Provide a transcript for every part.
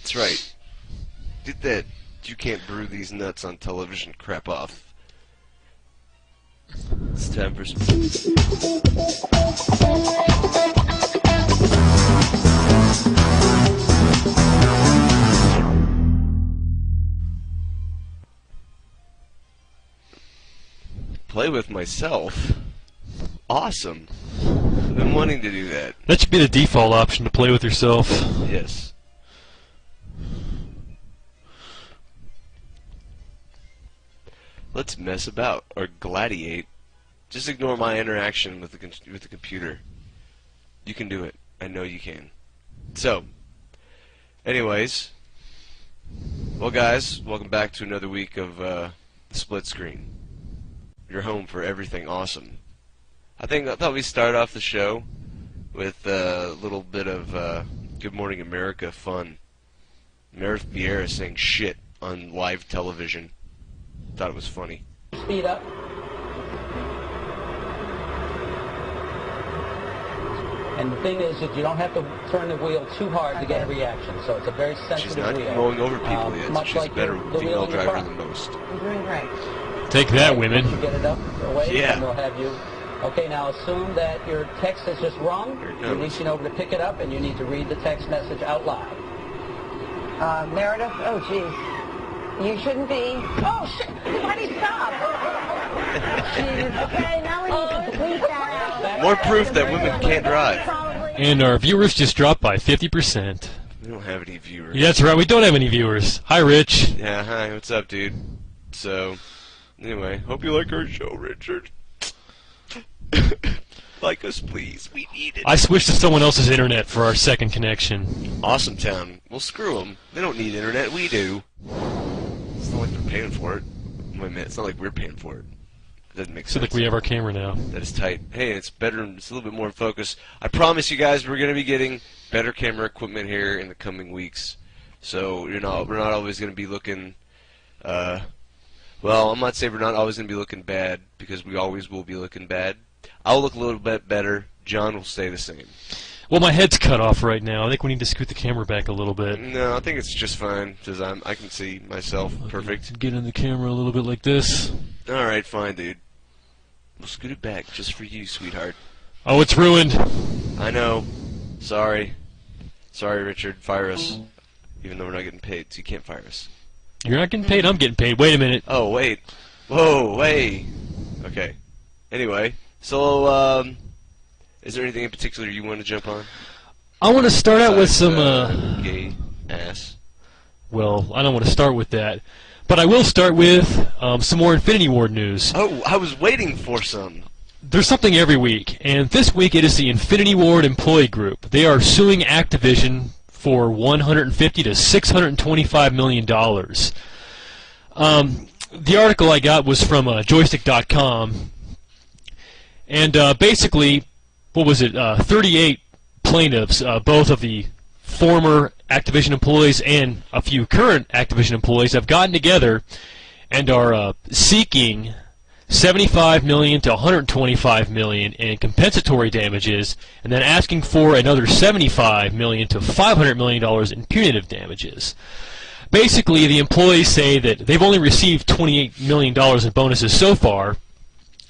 That's right. Get that "you can't brew these nuts on television" crap off. It's time for play with myself. Awesome. I've been wanting to do that. That should be the default option, to play with yourself. Yes. Let's mess about or gladiate. Just ignore my interaction with the computer. You can do it. I know you can. So, anyways, well, guys, welcome back to another week of the Split Screen. Your home for everything awesome. I thought we'd start off the show with a little bit of Good Morning America fun. Meredith Vieira saying shit on live television. Thought it was funny. Speed up. And the thing is that you don't have to turn the wheel too hard to get a reaction, so it's a very sensitive She's not wheel. going over people yet. Much She's like a better the female wheel in your driver car. than most. You're doing great. Take that, women. You get it up, away, Yeah. and we'll have you. Okay, now assume that your text is just wrong. Here it You're comes. reaching over to pick it up, and you need to read the text message out loud. Meredith, oh, jeez. You shouldn't be. Oh, shit! Somebody stop! Jeez. Okay, now we need to bleep that out. More proof that women can't drive. And our viewers just dropped by 50%. We don't have any viewers. Yeah, that's right, we don't have any viewers. Hi, Rich. Yeah, hi, what's up, dude? So, anyway, hope you like our show, Richard. Like us, please. We need it. I switched to someone else's internet for our second connection. Awesome Town. Well, screw them. They don't need internet. We do. It's not like they're paying for it. Wait a minute. It's not like we're paying for it. It doesn't make So sense. like we have our camera now. That is tight. Hey, it's better. It's a little bit more in focus. I promise you guys, we're going to be getting better camera equipment here in the coming weeks. So we're not always going to be looking. Well, I'm not saying we're not always going to be looking bad, because we always will be looking bad. I'll look a little bit better. John will stay the same. Well, my head's cut off right now. I think we need to scoot the camera back a little bit. No, I think it's just fine because I can see myself perfect. Get in the camera a little bit like this. All right, fine, dude. We'll scoot it back just for you, sweetheart. Oh, it's ruined. I know. Sorry. Sorry, Richard. Fire us. Even though we're not getting paid, so you can't fire us. You're not getting paid, I'm getting paid. Wait a minute. Oh, wait. Whoa, wait. Okay. Anyway, so, is there anything in particular you want to jump on? I want to start out with some, gay ass. well, I don't want to start with that. But I will start with some more Infinity Ward news. Oh, I was waiting for some. There's something every week, and this week it is the Infinity Ward Employee Group. They are suing Activision for $150 to $625 million. The article I got was from joystick.com, and basically, what was it, 38 plaintiffs, both of the former Activision employees and a few current Activision employees, have gotten together and are seeking $75 million to $125 million in compensatory damages, and then asking for another $75 million to $500 million in punitive damages. Basically, the employees say that they've only received $28 million in bonuses so far,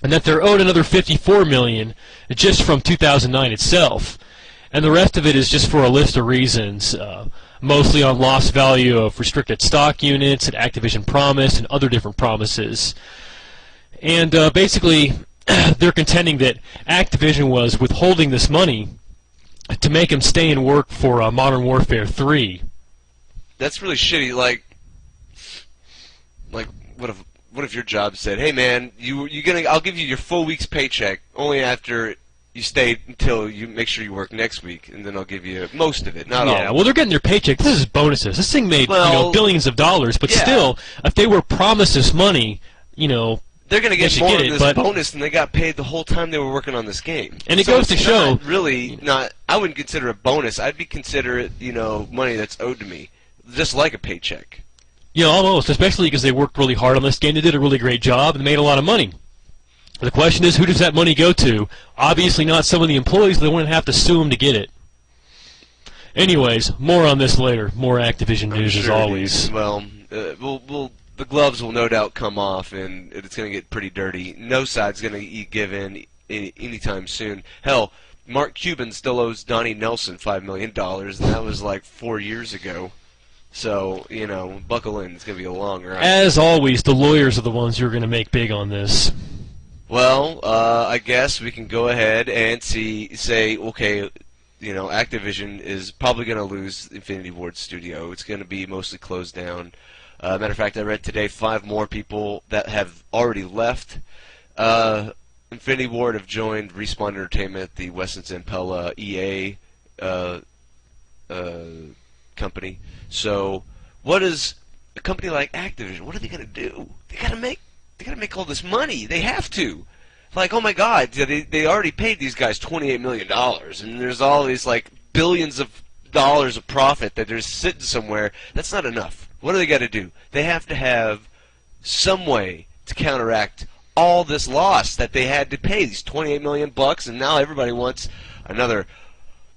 and that they're owed another $54 million just from 2009 itself. And the rest of it is just for a list of reasons, mostly on lost value of restricted stock units and Activision promise and other different promises. And basically, they're contending that Activision was withholding this money to make them stay and work for Modern Warfare 3. That's really shitty. Like, what if your job said, "Hey man, I'll give you your full week's paycheck only after you stay until you make sure you work next week, and then I'll give you most of it, not all." Yeah, well, they're getting their paycheck. This is bonuses. This thing made billions of dollars, but yeah. still, if they were promised this money, they're going to get should more get of it, this but- bonus than they got paid the whole time they were working on this game. And it So goes to it's show- not really not. I wouldn't consider it a bonus. I'd be consider it, money that's owed to me, just like a paycheck. Almost, especially because they worked really hard on this game. They did a really great job and made a lot of money. The question is, who does that money go to? Obviously not some of the employees. They wouldn't have to sue them to get it. Anyways, more on this later. More Activision news as always. Well, the gloves will no doubt come off, and it's going to get pretty dirty. No side's going to give in anytime soon. Hell, Mark Cuban still owes Donnie Nelson $5 million, and that was like 4 years ago. So, you know, buckle in. It's going to be a long ride. As always, the lawyers are the ones who are going to make big on this. Well, I guess we can go ahead and say, okay, you know, Activision is probably going to lose Infinity Ward Studio. It's going to be mostly closed down. Matter of fact, I read today 5 more people that have already left. Infinity Ward have joined Respawn Entertainment, the Weston Zampella EA company. So, what is a company like Activision? What are they going to do? They got to make all this money. They have to. Like, oh my God, they already paid these guys $28 million, and there's all these like billions of dollars of profit that they're sitting somewhere. That's not enough. What do they got to do? They have to have some way to counteract all this loss that they had to pay, these $28 million bucks, and now everybody wants another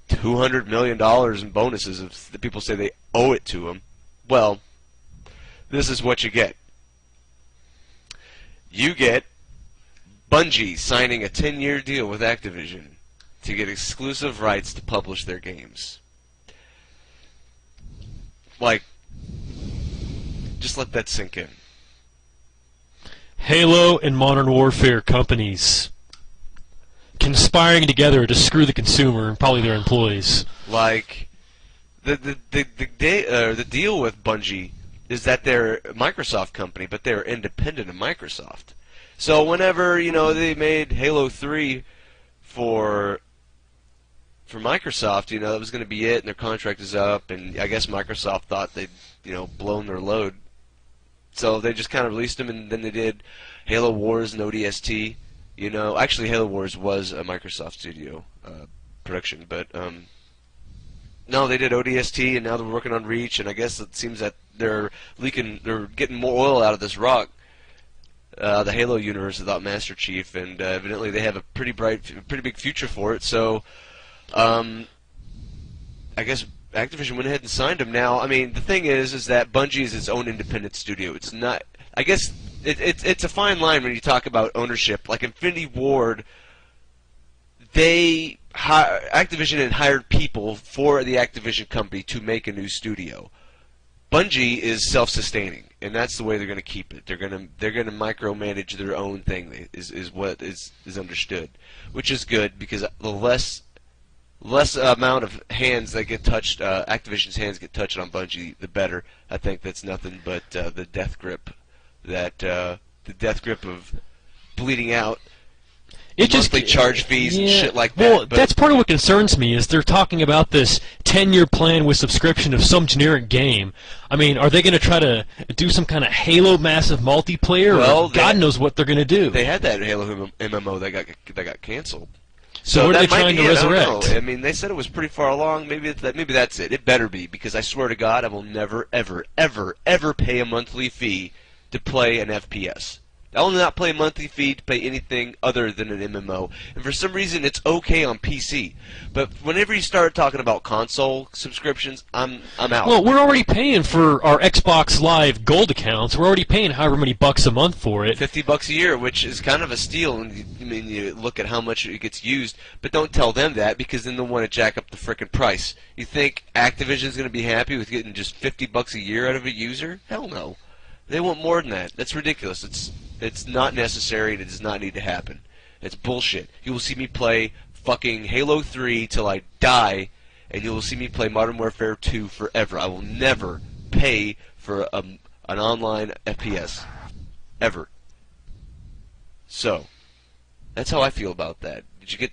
$200 million in bonuses if the people say they owe it to them. Well, this is what you get. You get Bungie signing a 10-year deal with Activision to get exclusive rights to publish their games. Like, just let that sink in. Halo and Modern Warfare companies conspiring together to screw the consumer and probably their employees. Like, the deal with Bungie is that they're a Microsoft company, but they're independent of Microsoft. So whenever, you know, they made Halo 3 for Microsoft, you know, that was going to be it, and their contract is up, and I guess Microsoft thought they'd, you know, blown their load. So they just kind of released them, and then they did Halo Wars and ODST. You know, actually Halo Wars was a Microsoft studio production, but no, they did ODST, and now they're working on Reach, and I guess it seems that they're getting more oil out of this rock. The Halo universe without Master Chief, and evidently they have a pretty big future for it. So, I guess Activision went ahead and signed him. Now, I mean, the thing is that Bungie is its own independent studio. It's not. I guess it's a fine line when you talk about ownership. Like Infinity Ward, Activision had hired people for the Activision company to make a new studio. Bungie is self-sustaining, and that's the way they're going to keep it. They're going to micromanage their own thing. Is what is understood, which is good because the less amount of hands that get touched, Activision's hands get touched on Bungie, the better. I think that's nothing but the death grip, the death grip of bleeding out. Monthly charge fees and shit like that. Well, that's part of what concerns me is they're talking about this 10-year plan with subscription of some generic game. I mean, are they going to try to do some kind of Halo massive multiplayer? Well, God knows what they're going to do. They had that Halo MMO that got canceled. So what are they trying to resurrect? I don't know. I mean, they said it was pretty far along. Maybe that's it. It better be, because I swear to God, I will never, ever, ever, ever pay a monthly fee to play an FPS. I will not pay a monthly fee to play anything other than an MMO. And for some reason, it's okay on PC. But whenever you start talking about console subscriptions, I'm out. Well, we're already paying for our Xbox Live Gold accounts. We're already paying however many bucks a month for it. $50 a year, which is kind of a steal when you look at how much it gets used. But don't tell them that, because then they'll want to jack up the frickin' price. You think Activision's going to be happy with getting just $50 a year out of a user? Hell no. They want more than that. That's ridiculous. It's not necessary, and it does not need to happen. It's bullshit. You will see me play fucking Halo 3 till I die, and you will see me play Modern Warfare 2 forever. I will never pay for an online FPS. Ever. So, that's how I feel about that. Did you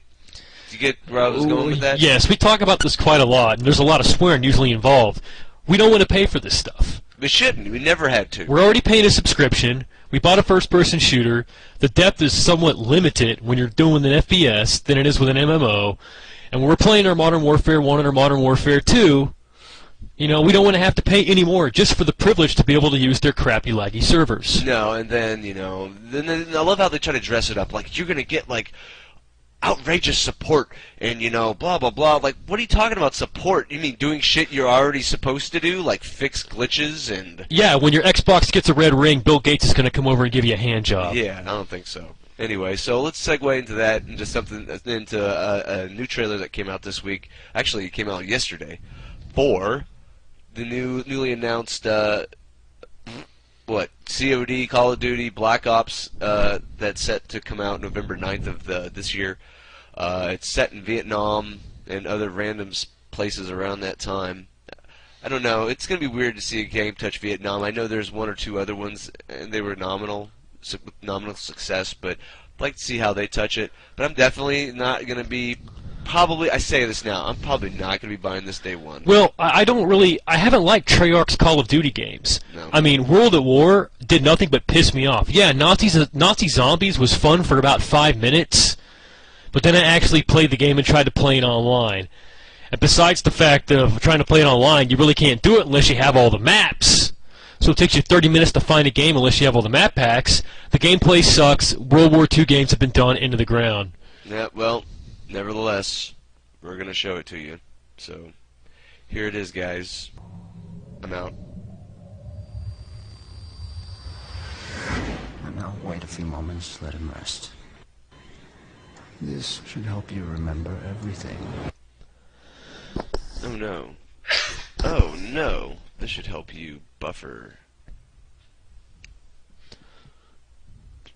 get where I was going with that? Yes, we talk about this quite a lot, and there's a lot of swearing usually involved. We don't want to pay for this stuff. We shouldn't. We never had to. We're already paying a subscription. We bought a first-person shooter. The depth is somewhat limited when you're doing an FPS than it is with an MMO. And we're playing our Modern Warfare 1 and our Modern Warfare 2. You know, we don't want to have to pay any more just for the privilege to be able to use their crappy, laggy servers. No, and then, you know, then I love how they try to dress it up. Like, you're going to get, like, outrageous support and, blah, blah, blah. Like, what are you talking about support? You mean doing shit you're already supposed to do, like fix glitches and... Yeah, when your Xbox gets a red ring, Bill Gates is going to come over and give you a hand job. Yeah, I don't think so. Anyway, so let's segue into that, into a new trailer that came out this week. Actually, it came out yesterday for the newly announced COD, Call of Duty, Black Ops, that's set to come out November 9th of this year. It's set in Vietnam and other random places around that time. I don't know. It's going to be weird to see a game touch Vietnam. I know there's one or two other ones, and they were nominal success, but I'd like to see how they touch it. But I'm definitely not going to be... I say this now, I'm probably not going to be buying this day one. Well, I haven't liked Treyarch's Call of Duty games. No. I mean, World at War did nothing but piss me off. Yeah, Nazi Zombies was fun for about 5 minutes, but then I actually played the game and tried to play it online. And besides the fact of trying to play it online, you really can't do it unless you have all the maps. So it takes you 30 minutes to find a game unless you have all the map packs. The gameplay sucks. World War II games have been done into the ground. Yeah, well... Nevertheless, we're going to show it to you. So, here it is, guys. I'm out. And now wait a few moments, let him rest. This should help you remember everything. Oh no. Oh no. This should help you buffer.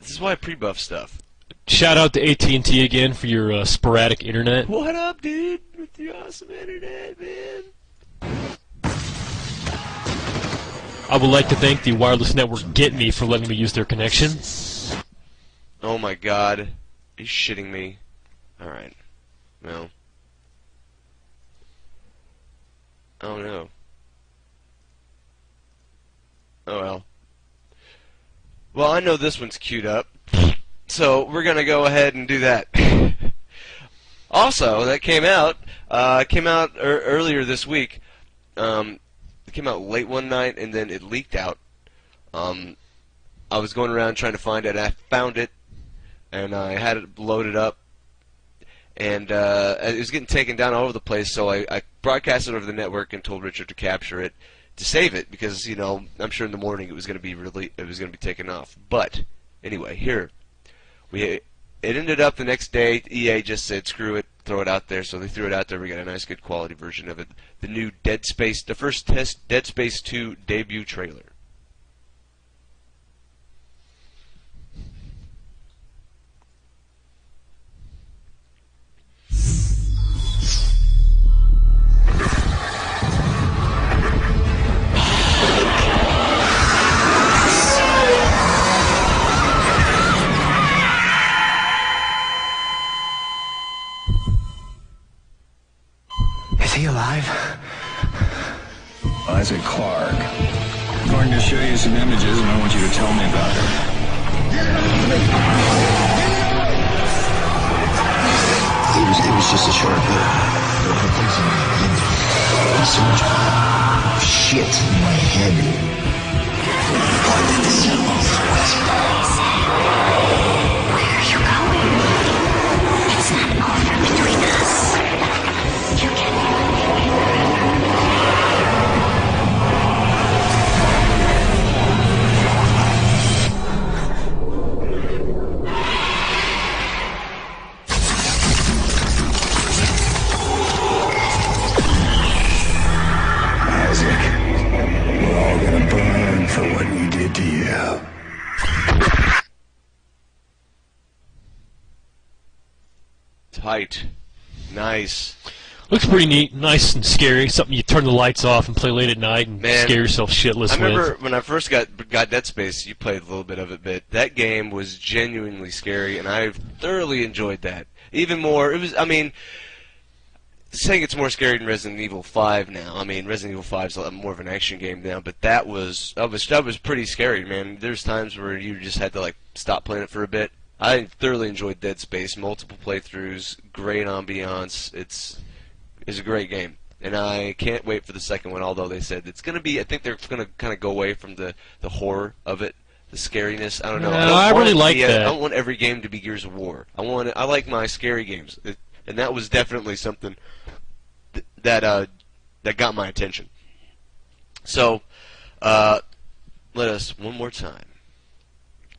This is why I pre-buff stuff. Shout out to AT&T again for your sporadic internet. What up, dude? With your awesome internet, man. I would like to thank the wireless network Get Me for letting me use their connection. Oh my god. Are you shitting me? Alright. Well. Oh no. Oh well. Well, I know this one's queued up. So we're gonna go ahead and do that. Also, that came out earlier this week. It came out late one night, and then it leaked out. I was going around trying to find it, and I found it, and I had it loaded up, and it was getting taken down all over the place. So I broadcasted it over the network and told Richard to capture it, to save it, because I'm sure in the morning it was going to be taken off. But anyway, here. It ended up the next day, EA just said, screw it, throw it out there, so they threw it out there. We got a nice, good quality version of it. The new the first test Dead Space 2 debut trailer. Is he alive? Isaac Clarke. I'm going to show you some images, and I want you to tell me about her. It was just a short bit. So much shit in my head. What did the symbols whisper? Where are you going? It's not over between us. You can Tight. Nice. Looks pretty neat, nice and scary. Something you turn the lights off and play late at night and Man, scare yourself shitless I remember with. when I first got Dead Space, you played a little bit of it, but that game was genuinely scary, and I thoroughly enjoyed that. Even more, saying it's more scary than Resident Evil 5 now. I mean, Resident Evil 5 is a lot more of an action game now, but that was pretty scary, man. There's times where you just had to stop playing it for a bit. I thoroughly enjoyed Dead Space, multiple playthroughs, great ambiance. It's a great game, and I can't wait for the second one. Although they said it's going to be, I think they're going to kind of go away from the horror of it. the scariness. I don't know. No, I don't I want really it to like be that. I don't want every game to be Gears of War. I like my scary games, and that was definitely something that got my attention. So, let us one more time.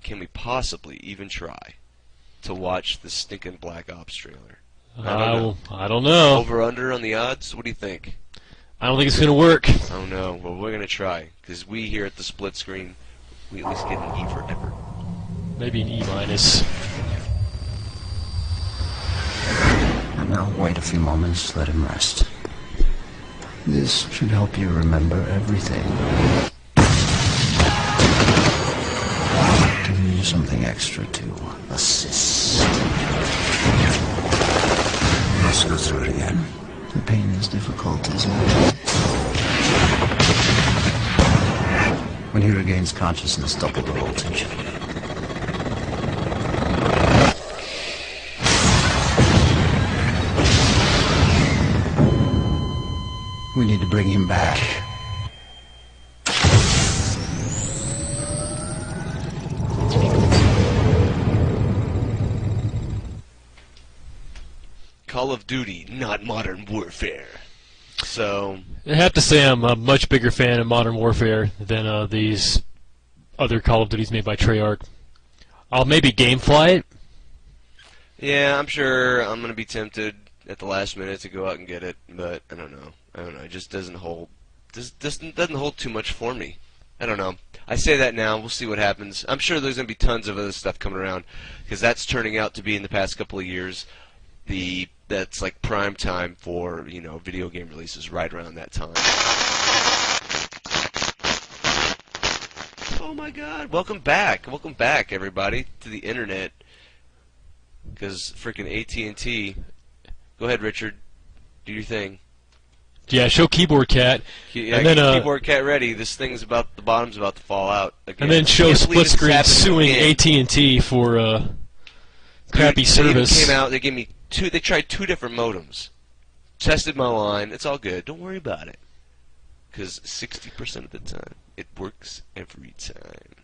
Can we possibly even try to watch the stinking Black Ops trailer? I don't know. Over under on the odds? What do you think? I don't think it's gonna work. I don't know. Well, we're gonna try because we here at the Split Screen, we at least get an E for effort. Maybe an E minus. And now wait a few moments, let him rest. This should help you remember everything. Giving you something extra to assist. Let's go through it again. The pain is difficult, isn't it? When he regains consciousness, double the voltage. We need to bring him back. Call of Duty, not Modern Warfare. So, I have to say I'm a much bigger fan of Modern Warfare than these other Call of Duties made by Treyarch. I'll maybe GameFly it. yeah, I'm sure I'm gonna be tempted at the last minute to go out and get it, but I don't know. It just doesn't hold. Doesn't hold too much for me. I don't know. I say that now. We'll see what happens. I'm sure there's gonna be tons of other stuff coming around because that's turning out to be in the past couple of years. That's like prime time for video game releases right around that time. Oh my God! Welcome back, everybody, to the internet. Because freaking AT&T. Go ahead, Richard. Do your thing. Yeah, show Keyboard Cat. Yeah, and then Keyboard Cat ready. This thing's the bottom's about to fall out again. And then show Can't believe it's Splitscreen happening suing again. AT&T for crappy service. They came out. They gave me two. They tried 2 different modems. Tested my line. It's all good. Don't worry about it. Because 60% of the time, it works every time.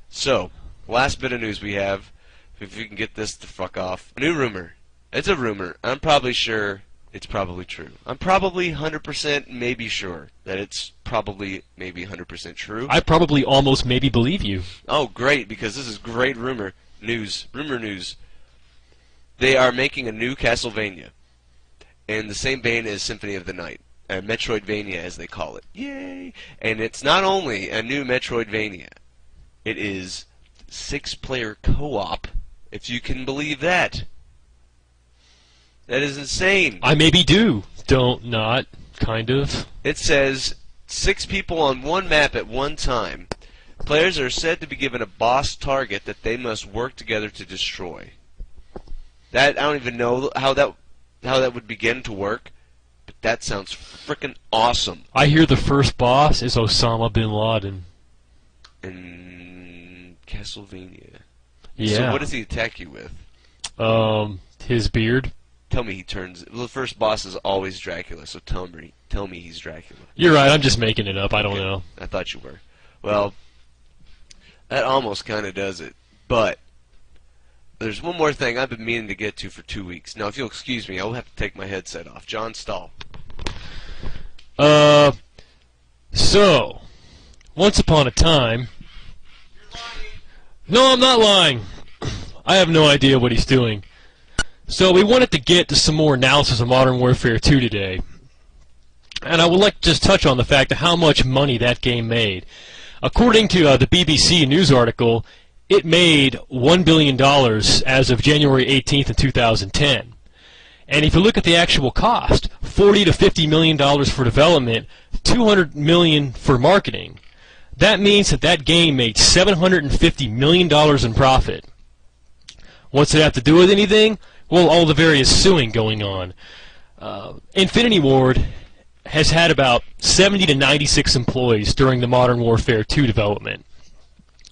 So, last bit of news we have. If you can get this to fuck off. New rumor. It's a rumor. I'm probably sure it's probably true. I'm probably 100% maybe sure that it's probably maybe 100% true. I probably almost maybe believe you. Oh, great, because this is great rumor news. Rumor news. They are making a new Castlevania in the same vein as Symphony of the Night. Metroidvania, as they call it. Yay! And it's not only a new Metroidvania. It is 6-player co-op, if you can believe that. That is insane. I maybe do. Don't not. Kind of. It says 6 people on one map at one time. Players are said to be given a boss target that they must work together to destroy. That I don't even know how that would begin to work, but that sounds frickin' awesome. I hear the first boss is Osama bin Laden. In Castlevania. Yeah. So what does he attack you with? His beard. Tell me he turns. Well, the first boss is always Dracula, so tell me he's Dracula. You're right. I'm just making it up. I don't know. I thought you were. Well, that almost kind of does it. But there's one more thing I've been meaning to get to for 2 weeks. Now, if you'll excuse me, I'll have to take my headset off. John Stahl. So, once upon a time... No, I'm not lying. I have no idea what he's doing. So we wanted to get to some more analysis of Modern Warfare 2 today. And I would like to just touch on the fact of how much money that game made. According to the BBC news article, it made $1 billion as of January 18th in 2010. And if you look at the actual cost, $40 to $50 million for development, $200 million for marketing. That means that game made $750 million in profit. What's it have to do with anything? Well, all the various suing going on. Infinity Ward has had about 70 to 96 employees during the Modern Warfare 2 development.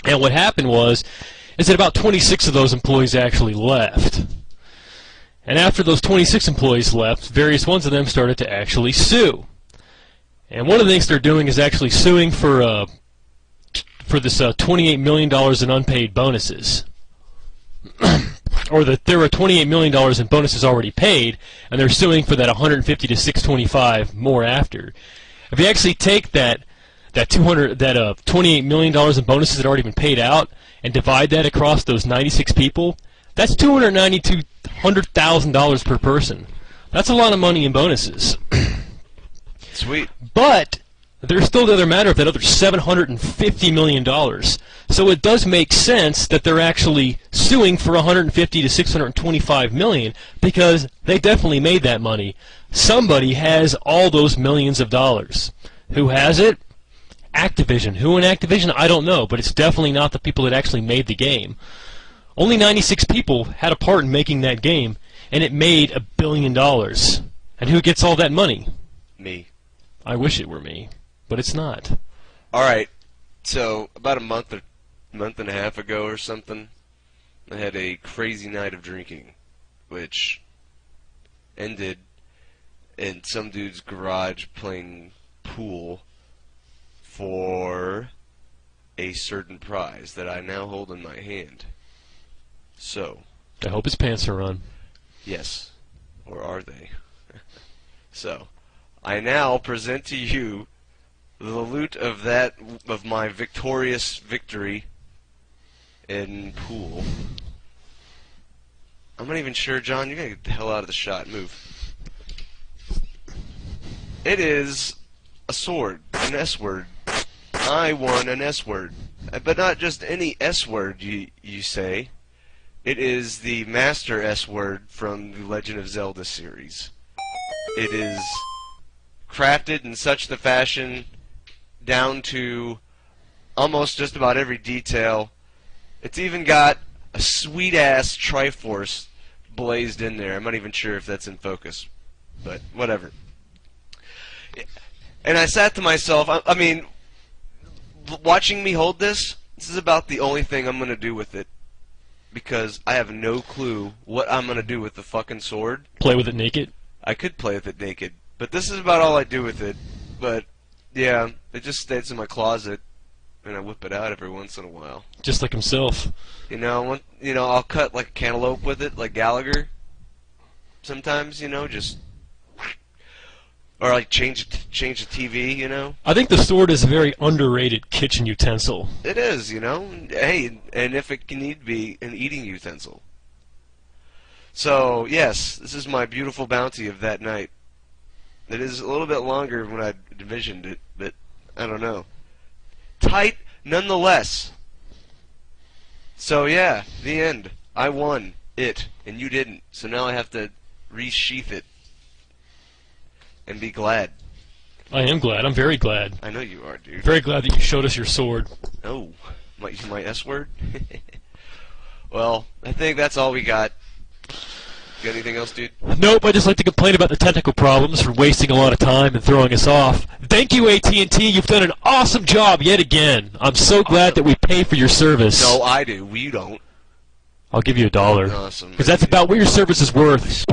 And what happened is that about 26 of those employees actually left. And after those 26 employees left, various ones of them started to actually sue. And one of the things they're doing is actually suing for for this $28 million in unpaid bonuses. Or that there were $28 million in bonuses already paid, and they're suing for that 150 to 625 more after. If you actually take that $28 million in bonuses that already been paid out and divide that across those 96 people, that's $292,000 per person. That's a lot of money in bonuses. Sweet. But there's still the other matter of that other $750 million. So it does make sense that they're actually suing for 150 to 625 million, because they definitely made that money. Somebody has all those millions of dollars. Who has it? Activision. Who in Activision? I don't know, but it's definitely not the people that actually made the game. Only 96 people had a part in making that game, and it made $1 billion. And who gets all that money? Me. I wish it were me, but it's not. Alright, so about a month and a half ago or something, I had a crazy night of drinking, which ended in some dude's garage playing pool for a certain prize that I now hold in my hand. So, I hope his pants are on. yes, or are they? So, I now present to you the loot of my victorious victory in pool. I'm not even sure, John. You're gonna get the hell out of the shot. Move. It is a sword, an S word. I won an S word, but not just any S word. You say. It is the Master S word from the Legend of Zelda series. It is crafted in such the fashion down to almost just about every detail. It's even got a sweet-ass Triforce blazed in there. I'm not even sure if that's in focus, but whatever. And I sat to myself, I mean, watching me hold this is about the only thing I'm going to do with it, because I have no clue what I'm going to do with the fucking sword. Play with it naked? I could play with it naked, but this is about all I do with it. But, yeah, it just stays in my closet, and I whip it out every once in a while. Just like himself. I'll cut like a cantaloupe with it, like Gallagher. Sometimes, just... Or like change the TV, I think the sword is a very underrated kitchen utensil. It is, Hey, and if it can need be an eating utensil. So, yes, this is my beautiful bounty of that night. It is a little bit longer than I envisioned it, but I don't know. Tight, nonetheless. So, yeah, the end. I won it, and you didn't. So now I have to resheath it. And be glad. I am glad. I'm very glad. I know you are, dude. Very glad that you showed us your sword. Oh, my S word? Well, I think that's all we got. Got anything else, dude? Nope, I just like to complain about the technical problems for wasting a lot of time and throwing us off. Thank you, AT&T. You've done an awesome job yet again. I'm so glad that we pay for your service. No, I do. You don't. I'll give you $1. Awesome. Because that's about what your service is worth.